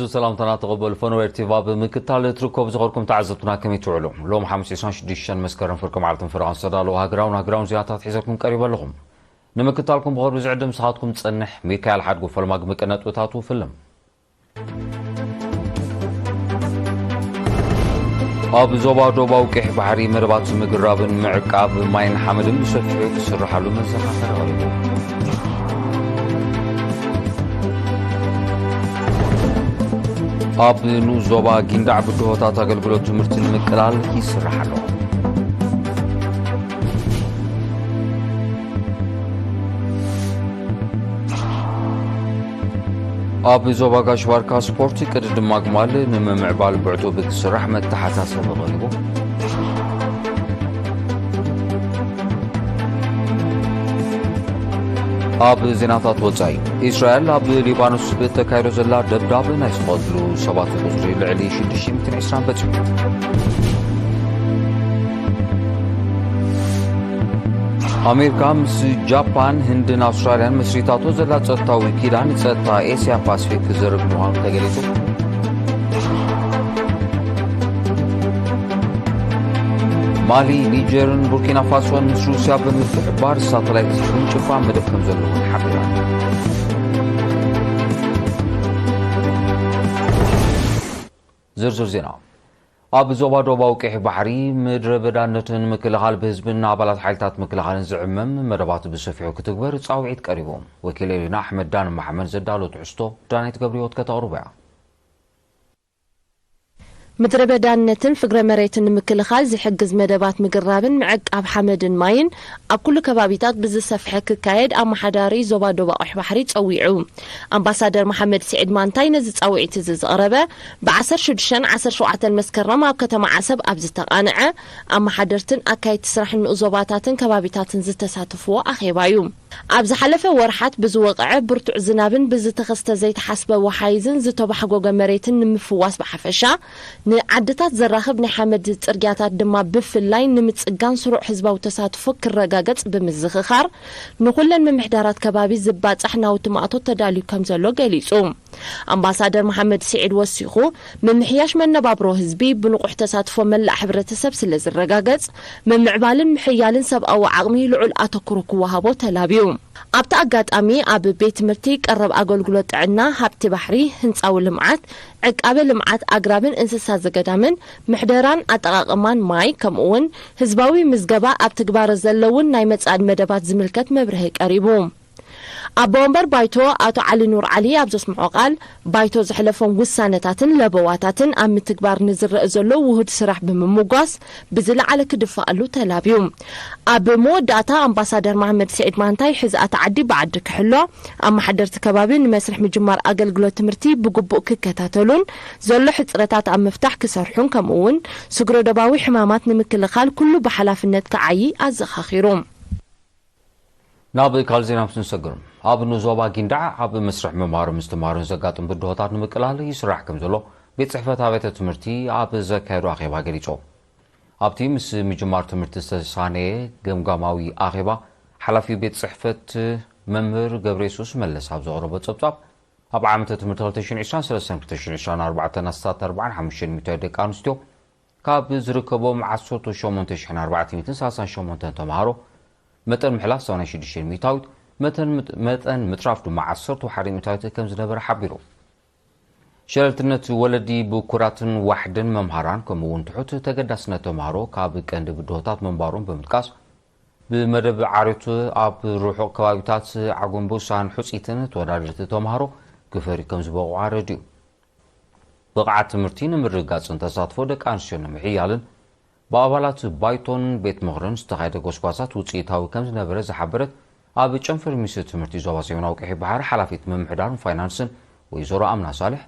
عزو سلام تقبل فون وارتباط بمكتال تركوب زغركم تعزبتنا كم يتعلم لو محمد عشان شديشان مسكرن فركم على فرنسا دالو هاجراون زياتات حيزكم قريبا لهم نمكتالكم بغور بزعدم ساعاتكم تصنح ميكال حدقو فلماق مكنت وتاتو فيلم اب زوبا دوبا وكح بحري مربات مقرابن معقاب ماين حمدن بسفحي تسرح له مزخاخر غريبو اب نو زوبا جندع بدهوتات اغلغلوت تمرت المقلال يسرح له اب زوبا غاشواركا سبورتي قد دماغمال نممعبال بعتو بكسرح متحساسب غريبو اب زيناتات وصاي اسرائيل اب ليبانوس بتكايرو زلا دبداب نايس قتلو 7 قصري لعلي 620 بچ امريكا مس جابان هندن استراليا مسريتاتو زلا ጸጥታዊ ኪዳን ጸጥታ ኤስያ ፓሲፊክ ዝርግ መሆኑ ተገለጹ ማሊ ኒጀርን ቡርኪና ፋሶን ሩሲያ በምትባር ሳተላይት ጭፋ መደፈም ዘለው ሐብራ ዝርዝር ዜና اب زوبا دوبا وكح بحري مدر بدانتن مكلخال بحزبنا عبالات حالتات مكلخالن زعمم مدبات بسفيعو كتكبر تصاوعيت قريبهم وكيلينا احمد دان محمد زدالو تحستو دانيت قبريوت كتغربع مدرب دانتن فقر مريتن مكلخال زي حجز مدبات مقرابن معق اب حمدن ماين اب كل كبابيتات بز سفحك كايد ام حداري زوبا دوبا اح بحري تصويعو امباسادر محمد سعيد مانتاي نز تصويعت زقربه ب10 شدشن 17 مسكرم اب كتما عسب اب زتقانعه ام حدرتن اكاي تسرح نزوباتاتن كبابيتاتن زتساتفو اخيبايو ابز حلفه ورحات بزوقع برتع زنابن بز تخسته زيت حسبه وحايزن زتوبحغوغ مريتن نمفواس بحفشا نعدتات زراخب نحمد ترجعات دما بفلاي نمتصقان سروع حزباو تساتفو كرغاغص بمزخخار نخلن ممحدارات كبابي زباص احنا وتماطو تداليو كمزلو غليصو امباسادر محمد سعيد وسيخو ممحياش منبابرو حزبي بنقح تساتفو ملأ حبرتسب سلازرغاغص ممعبالن محيالن سب او عقمي لعل اتكرو كوهابو تلابيو ابتا اغاطامي اب بيت مرتي قرب اغلغلو طعنا هبت بحري هنصاو لمعات عقاب لمعات اغرابن انسسا زغدامن محدران اطقاقمان ماي كمون حزباوي مزغبا اب تግባር ዘለውን ናይ መጻድ መደባት ዝምልከት መብርህ ቀሪቡ أبومبر بايتو أتو علي نور علي أبزوس معقال بايتو زحلفون وسانتاتن لبواتاتن أم تكبار نزر زلو وهد سرح بمموغاس بزلا على كدفاءلو تلابيوم أبمو داتا أمباسادر محمد سعيد مانتاي حز أتعدي بعد كحلو أما حدرت كبابين مسرح مجمار أقل قلو تمرتي بقبوك كتاتلون زلو حترتات أم مفتاح كسرحون كمون سقرو دباوي حمامات نمكل خال كله بحلافنت كعي أزخاخيروم نابي كالزينا مسنسقرم اب نزوبا جندع اب مسرح ممار مستمارن زقاطن بدهوتات نمقلال يسرح كمزلو بيت صحفه تابعت تمرتي اب زكايرو اخيبا غليصو اب تيمس مجمار تمرت ساني گمگاماوي اخيبا حلفي بيت صحفه ممر غبريسوس ملس اب زغربه صبصاب اب عامه تمرت 2023 4 نستات 45 متر دقانستو كاب زركبو معصوتو شومونتشن 438 تمارو متن محلاف سونا شديشين ميتاوت متن متراف دو مع الصرت وحري ميتاوت كم زنبر حبيرو شلتنت ولدي بكراتن واحدن ممهران كمون تحت تقدسنا تمهارو كابك اند بدوتات منبارون بمتقاس بمدب عاريتو اب روحو كوابيتات عقون بوسان حسيتن تودادرت تمهارو كفري كم زبقو عارديو بقعات مرتين مرقاتن تساتفو دك انشون محيالن بابالات بايتون بيت مغرن استخايد غوسكواسات وصيتاوي كم زنبر زحبرت اب چنفر ميسه تمرتي زوبا سيوناو قحي بحر حلافيت ممحدار فاينانسن ويزورو امنا صالح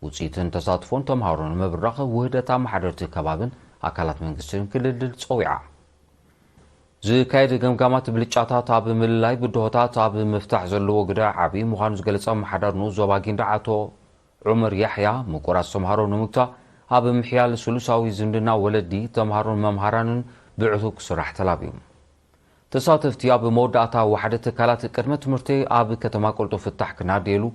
وصيتن تساتفون تمهارون مبرقه وحدتا محدرت كبابن اكالات منغستن كلل صويعه زي كايد گمگامات بلچاتا تاب مللاي بدوتا تاب مفتاح زلو غدا عبي مخان زغلصا محدار نو زوبا گيندعاتو عمر يحيى مقراس تمهارون نمكتا اب محيال سلوساوي زندنا ولدي تمهارون ممهرانن بعثوك سرح تلابيوم تساتفتي اب موداتا وحده كالات قدمه تمرتي اب كتما قلطو فتح كناديلو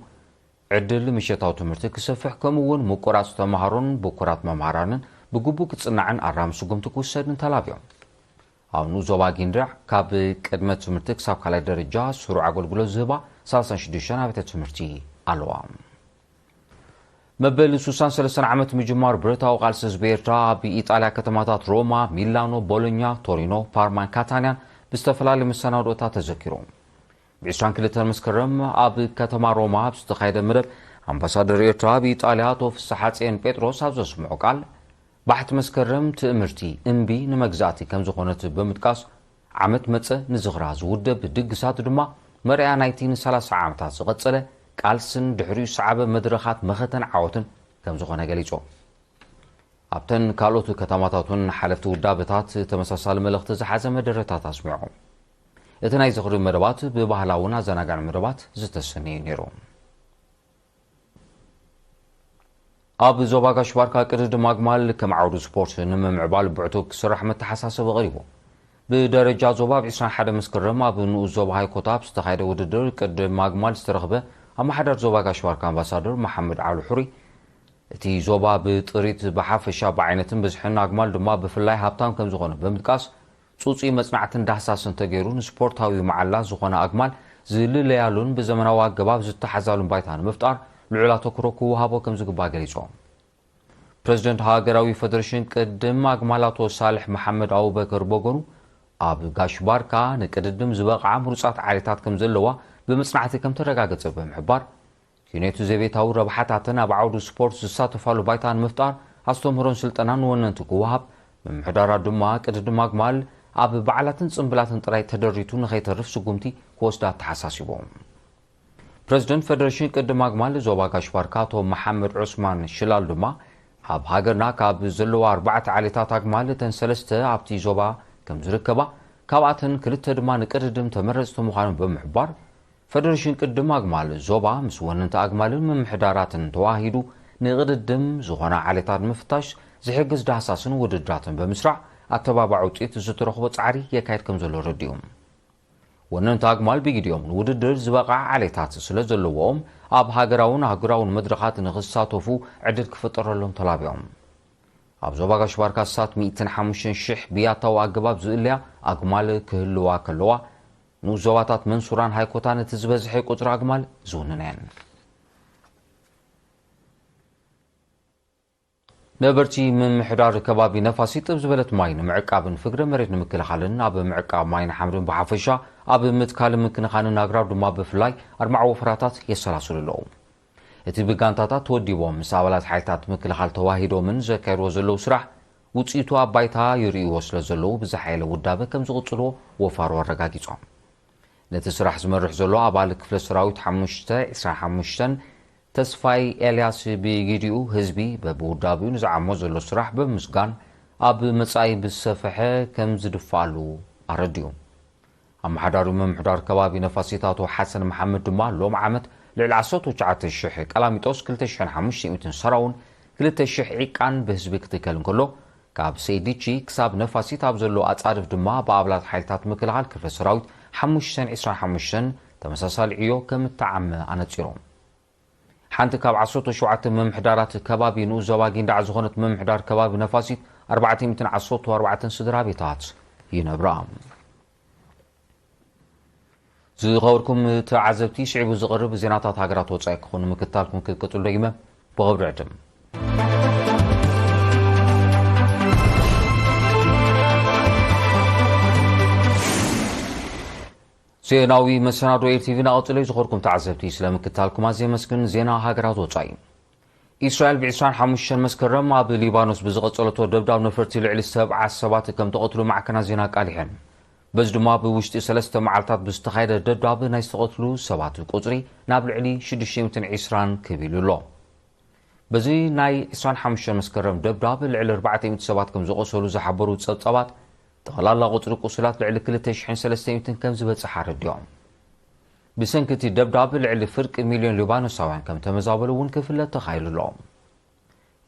ዕድል ምሸታዊ ትምህርቲ ክሰፍሕ ከምኡውን ምቁራጽ ተምሃሮን ብኩራት መምሃራንን ብግቡእ ክጽናዕን ኣራሚ ስጉምቲ ክውሰድን ተላብዮም ኣብ ዞባ ጊንድዕ ካብ ቅድመ ትምህርቲ ክሳብ ካልኣይ ደረጃ ስሩዕ ኣገልግሎት ዝህባ 36 ኣብያተ ትምህርቲ ኣለዋ መበል 63 ዓመት ምጅማር ብረታዊ ቃልሲ ህዝቢ ኤርትራ ኣብ ኢጣልያ ከተማታት ሮማ ሚላኖ ቦሎኛ ቶሪኖ ፓርማን ካታንያን ብዝተፈላለዩ መሰናዶታት ተዘኪሮም ብ22 መስከረም ኣብ ከተማ ሮማ ብዝተኻየደ መደብ ኣምባሳደር ኤርትራ ብኢጣልያ ኣቶ ፍስሓ ጽዮን ጴጥሮስ ኣብ ዘስምዑ ቃል ባሕቲ መስከረም ትእምርቲ እምቢ ንመግዛእቲ ከም ዝኾነት ብምጥቃስ ዓመት መፀ ንዝኽራ ዝውደብ ድግሳት ድማ መርያ ናይቲ ን30 ዓመታት ዝቐጸለ ቃልስን ድሕሪኡ ሰዓበ መድረኻት መኸተን ዓወትን ከም ዝኾነ ገሊጾም ኣብተን ካልኦት ከተማታትን ሓለፍቲ ውዳበታት ተመሳሳሊ መልእኽቲ ዝሓዘ መደረታት ኣስሚዖም እቲ ናይ ዝኽሪ መደባት ብባህላውን ኣዘናጋዕ መደባት ዝተሰነዩ ነይሮም ኣብ ዞባ ጋሽባርካ ቅድድም ኣግማል ከም ዓውዲ ስፖርት ንምምዕባል ብዕቱ ክስራሕ መተሓሳሰቢ ቀሪቡ ብደረጃ ዞባ ብ21 መስከረም ኣብ ንኡስ ዞባ ሃይኮታ ብዝተኻየደ ውድድር ቅድድም ኣግማል ዝተረኽበ ኣማሓዳር ዞባ ጋሽባርካ ኣምባሳደር መሓመድ ዓብዱ ሕሩይ እቲ ዞባ ብጥሪት ብሓፈሻ ብዓይነትን ብዝሕን ኣግማል ድማ ብፍላይ ሃብታም ከም ዝኾነ ብምጥቃስ ጽጹይ መጽናዕትን ዳህሳስን ተገይሩ ንስፖርታዊ መዓላ ዝኾነ ኣግማል ዝልለያሉን ብዘመናዊ ኣገባብ ዝተሓዛሉን ባይታ ንምፍጣር ልዑል ኣተኩሮ ክወሃቦ ከም ዝግባእ ገሊጾም ፕሬዚደንት ሃገራዊ ፌደሬሽን ቅድድም ኣግማል ኣቶ ሳልሕ መሓመድ ኣቡበከር በገኑ ኣብ ጋሽባርካ ንቅድድም ዝበቕዓ ምሩጻት ዓሌታት ከም ዘለዋ ብምጽናዕቲ ከም ተረጋገጸ ብምሕባር ኩነቱ ዘቤታዊ ረብሓታትን ኣብ ዓውዲ ስፖርት ዝሳተፋሉ ባይታ ንምፍጣር ኣስተምህሮን ስልጠናን ወነንቲ ክወሃብ ምምሕዳራት ድማ ቅድድም ኣግማል ኣብ በዓላትን ጽምብላትን ጥራይ ተደሪቱ ንኸይተርፍ ስጉምቲ ክወስዳ ተሓሳሲቦም ፕሬዚደንት ፌደሬሽን ቅድድም ኣግማል ዞባ ጋሽባርካ ኣቶ መሓመድ ዑስማን ሽላል ድማ ኣብ ሃገርና ካብ ዘለዋ 4 ዓሌታት ኣግማል እተን 3 ኣብቲ ዞባ ከም ዝርከባ ካብኣተን 2 ድማ ንቅድድም ተመረፅቲ ምዃኖም ብምሕባር ፌደሬሽን ቅድድም ኣግማል ዞባ ምስ ወነንቲ ኣግማልን ምምሕዳራትን ተዋሂዱ ንቅድድም ዝኾነ ዓሌታት ምፍታሽ ዝሕግዝ ዳህሳስን ውድድራትን ብምስራዕ ኣተባባዕ ውፅኢት ዝተረኽቦ ፃዕሪ የካየድ ከም ዘሎ ረዲኦም ወነንቲ ኣግማል ብግዲኦም ንውድድር ዝበቕዓ ዓሌታት ስለ ዘለዎም ኣብ ሃገራውን ኣህጉራውን መድረኻት ንኽሳተፉ ዕድል ክፍጠረሎም ተላብዮም ኣብ ዞባ ጋሽባርካ ሳት 105,000 ብያታዊ ኣገባብ ዝእለያ ኣግማል ክህልዋ ከለዋ ንኡስ ዞባታት መንሱራን ሃይኮታን እቲ ዝበዝሐ ቁፅሪ ኣግማል ዝውንነን ነበርቲ ምምሕዳር ከባቢ ነፋሲ ጥብ ዝበለት ማይ ንምዕቃብን ፍግረ መሬት ንምክልኻልን ኣብ ምዕቃብ ማይን ሓምድን ብሓፈሻ ኣብ ምትካልን ምክንኻንን ኣግራብ ድማ ብፍላይ ኣርማዕ ወፍራታት የሰላስሉ ኣለዉ እቲ ብጋንታታት ተወዲቦም ምስ ኣባላት ሓይልታት ምክልኻል ተዋሂዶምን ዘካይድዎ ዘለዉ ስራሕ ውፅኢቱ ኣብ ባይታ ይርእይዎ ስለ ዘለዉ ብዝሓየለ ውዳበ ከም ዝቕፅልዎ ወፋሮ ኣረጋጊጾም ነቲ ስራሕ ዝመርሕ ዘሎ ኣባል ክፍለ ሰራዊት 525 ተስፋይ ኤልያስ ብጊዲኡ ህዝቢ በብውዳቢኡ ንዝዓሞ ዘሎ ስራሕ ብምስጋን ኣብ መጻኢ ብዝሰፍሐ ከም ዝድፋሉ ኣረዲዩ ኣመሓዳሪ ምምሕዳር ከባቢ ነፋሲታቱ ሓሰን መሓመድ ድማ ሎም ዓመት ልዕሊ 19,000 ቀላሚጦስ 2,500 ሰራውን 2,000 ዒቃን ብህዝቢ ክትከል እንከሎ ካብ ሰይዲቺ ክሳብ ነፋሲት ኣብ ዘሎ ኣጻድፍ ድማ ብኣባላት ሓይልታት ምክልኻል ክፍለ ሰራዊት 525 ተመሳሳሊ ዕዮ ከም እተዓመ ኣነፂሮም ሓንቲ ካብ 17 ምምሕዳራት ከባቢ ንኡስ ዞባ ጊንዳዕ ዝኾነት ምምሕዳር ከባቢ ነፋሲት 414 ስድራ ቤታት ይነብራ ዝኸበርኩም ተዓዘብቲ ሽዒቡ ዝቐርብ ዜናታት ሃገራት ወጻኢ ክኾኑ ምክትታልኩም ክትቀጽሉ ደጊመ ብኽብሪ ዕድም ዜናዊ መሰናዶ ኤርቲቪ ናቐጽለ ዝኸበርኩም ተዓዘብቲ ስለምክትታልኩም ኣዝየ መስግን ዜና ሃገራት ወጻኢ እስራኤል ብ25 መስከረም ኣብ ሊባኖስ ብዝቐጸለቶ ደብዳብ ነፈርቲ ልዕሊ 70 ሰባት ከም ተቐትሉ ማዕከና ዜና ቃሊሐን በዚ ድማ ብውሽጢ 3 መዓልታት ብዝተኻየደ ደብዳብ ናይ ዝተቐትሉ ሰባት ቁፅሪ ናብ ልዕሊ 620 ክብል ኣሎ በዚ ናይ 25 መስከረም ደብዳብ ልዕሊ 400 ሰባት ከም ዝቆሰሉ ዝሓበሩ ጸብጻባት ጠቕላላ ቁፅሪ ቁስላት ልዕሊ 2300 ከም ዝበፅሓ ረዲኦም ብሰንኪ እቲ ደብዳብ ልዕሊ ፍርቂ ሚልዮን ሊባኖሳውያን ከም ተመዛበሉ እውን ክፍለጥ ተኻይሉ ኣሎ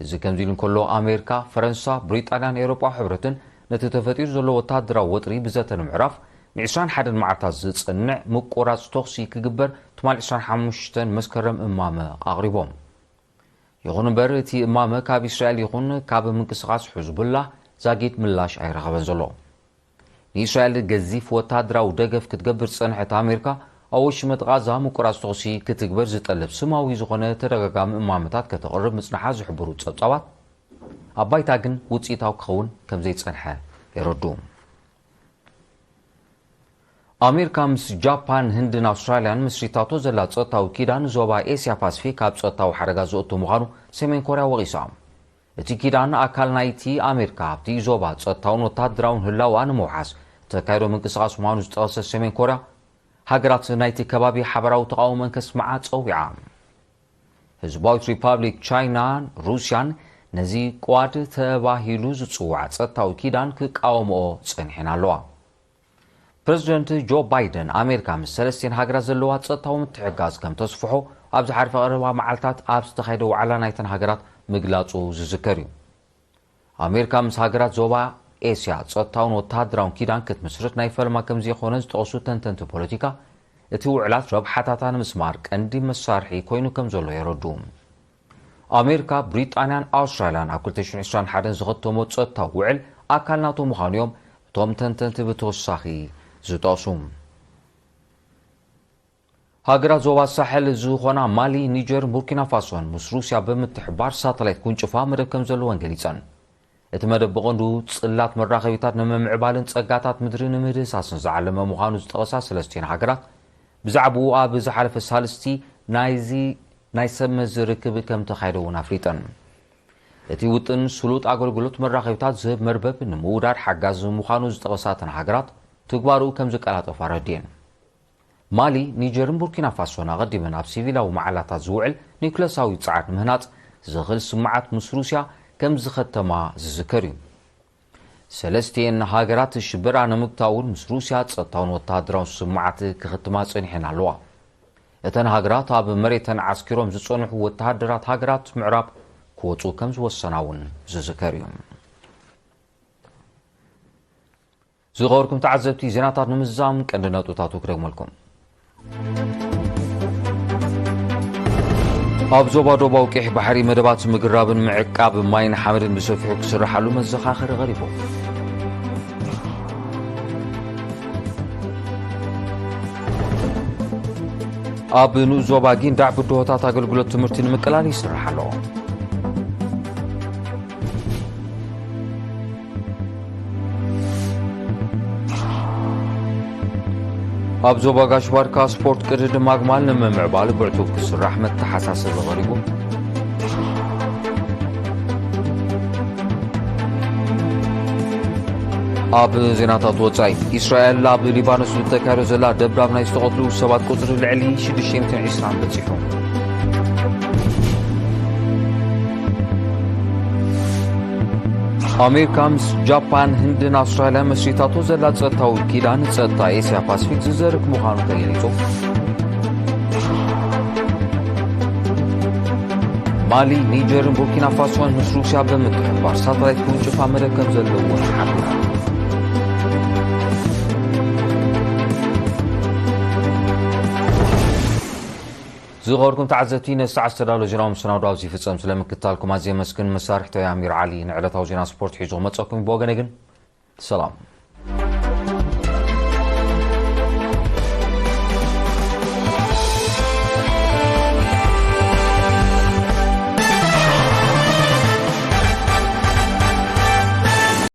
እዚ ከምዚ ኢሉ እንከሎ ኣሜሪካ ፈረንሳ ብሪጣንያን ኤውሮጳ ሕብረትን ነቲ ተፈጢሩ ዘሎ ወታደራዊ ወጥሪ ብዘተ ንምዕራፍ ن21 معرضات ዝጽንዕ ምቁራጽ ተኽሲ ክግበር ትማል 25 መስከረም እማመ ኣቕሪቦም ይኹን እምበር እቲ እማመ ካብ እስራኤል ይኹን ካብ ምንቅስቓስ ሒዝቡላ ዛጊድ ምላሽ ኣይረኸበን ዘሎ ንእስራኤል ገዚፍ ወታደራዊ ደገፍ ክትገብር ዝጸንሐት ኣሜሪካ ኣብ ወሽመጥ ጋዛ ምቁራጽ ተኽሲ ክትግበር ዝጠልብ ስማዊ ዝኾነ ተደጋጋሚ እማመታት ከተቕርብ ምጽናሓ ዝሕብሩ ጸብጻባት ኣብ ባይታ ግን ውፅኢታዊ ክኸውን ከም ዘይጸንሐ የረድኡ ኣሜሪካ ምስ ጃፓን ህንድን ኣውስትራልያን ምስሪታቶ ዘላ ጸጥታዊ ኪዳን ዞባ ኤስያ ፓሲፊክ ኣብ ጸጥታዊ ሓደጋ ዝእቱ ምዃኑ ሰሜን ኮርያ ወቒሳ እቲ ኪዳን ኣካል ናይቲ ኣሜሪካ ኣብቲ ዞባ ጸጥታውን ወታደራውን ህላዋ ንምውሓስ ተካይዶ ምንቅስቓስ ምዃኑ ዝጠቐሰ ሰሜን ኮርያ ሃገራት ናይቲ ከባቢ ሓበራዊ ተቃውሞን ከስምዓ ፀዊዓ ህዝባዊት ሪፐብሊክ ቻይናን ሩስያን ነዚ ቋድ ተባሂሉ ዝጽዋዕ ጸጥታዊ ኪዳን ክቃወምኦ ጸኒሐን ኣለዋ ፕሬዚደንት ጆ ባይደን ኣሜሪካ ምስ ሰለስቴን ሃገራት ዘለዋ ጸጥታዊ ምትሕግጋዝ ከም ተስፍሖ ኣብ ዝሓለፈ ቀረባ መዓልትታት ኣብ ዝተኻየደ ዋዕላ ናይተን ሃገራት ምግላጹ ዝዝከር እዩ ኣሜሪካ ምስ ሃገራት ዞባ ኤስያ ጸጥታውን ወታደራውን ኪዳን ክትምስርት ናይ ፈለማ ከምዚ የኾነ ዝጠቐሱ ተንተንቲ ፖለቲካ እቲ ውዕላት ረብሓታታ ንምስማር ቀንዲ መሳርሒ ኮይኑ ከም ዘሎ የረድኡ ኣሜሪካ ብሪጣንያን ኣውስትራልያን ኣብ 2021 ዝኸተሞ ጸጥታዊ ውዕል ኣካል ናቶ ምዃኑ እዮም እቶም ተንተንቲ ብተወሳኺ ዝጠቕሱ ሃገራት ዞባ ሳሕል ዝኾና ማሊ ኒጀር ቡርኪና ፋሶን ምስ ሩስያ ብምትሕባር ሳተላይት ኩንጭፋ መደብ ከም ዘለወን ገሊፀን እቲ መደብ ብቐንዱ ጽላት መራኸቢታት ንምምዕባልን ጸጋታት ምድሪ ንምህድሳስን ዝዓለመ ምዃኑ ዝጠቐሳ ሰለስቴን ሃገራት ብዛዕባኡ ኣብ ዝሓለፈ ሳልስቲ ናይ ሰብ መዝርክብ ከም ተኻይደ እውን ኣፍሊጠን እቲ ውጥን ስሉጥ ኣገልግሎት መራኸቢታት ዝህብ መርበብ ንምውዳድ ሓጋዝ ምዃኑ ዝጠቐሳተን ሃገራት ትግባሩ ከም ዝቀላጠፋ ረድየን ማሊ ኒጀርን ቡርኪና ፋሶን ኣቐዲመን ኣብ ሲቪላዊ መዓላታት ዝውዕል ኒውክለሳዊ ጸዓት ምህናጽ ዝኽእል ስምዓት ምስ ሩስያ ከም ዝኸተማ ዝዝከር እዩ ሰለስቴን ሃገራት ሽበራ ንምግታውን ምስ ሩስያ ጸጥታውን ወታደራውን ስምዓት ክኽትማ ጸኒሐን ኣለዋ እተን ሃገራት ኣብ መሬተን ዓስኪሮም ዝጸንሑ ወታደራት ሃገራት ምዕራብ ክወፁ ከም ዝወሰና እውን ዝዝከር እዩ ዝኸበርኩም ተዓዘብቲ ዜናታት ንምዛም ቀንዲ ነጥብታቱ ክደግመልኩም ኣብ ዞባ ደቡባዊ ቄሕ ባሕሪ መደባት ምግራብን ምዕቃብ ማይን ሓመድን ብሰፊሑ ክስርሓሉ መዘኻኸሪ ቀሪቡ ኣብ ንኡ ዞባ ጊንዳዕ ብድሆታት ኣገልግሎት ትምህርቲ ንምቅላል ይስራሕ ኣሎ ኣብ ዞባ ጋሽባርካ ስፖርት ቅድድም ኣግማል ንምምዕባል ብዕቱብ ክስራሕ መተሓሳሰቢ ቀሪቡ ኣብ ዜናታት ወጻኢ እስራኤል ኣብ ሊባኖስ ዝተካየዶ ዘላ ደብዳብ ናይ ዝተቐትሉ ሰባት ቁፅሪ ልዕሊ 620 በፂሑ ኣሜሪካ ምስ ጃፓን ህንድን ኣውስትራልያን መስሪታቶ ዘላ ጸጥታዊ ኪዳን ጸጥታ ኤስያ ፓሲፊክ ዝዘርግ ምዃኑ ተገሊጹ ማሊ ኒጀርን ቡርኪና ፋሶን ምስ ሩስያ ብምትሕባር ሳተላይት ክውንጭፋ መደብ ከም ዘለዎን ሓቢራ ዝኸበርኩም ተዓዘብቲ ነሰዓት ዝተዳለወ ዜናዊ መሰናዶ ኣብዚ ይፍጸም ስለምክትታልኩም ኣዝየ መስክን መሳርሕቶ ኣሚር ዓሊ ንዕለታዊ ዜና ስፖርት ሒዙ መጸኩም ብወገነ ግን ሰላም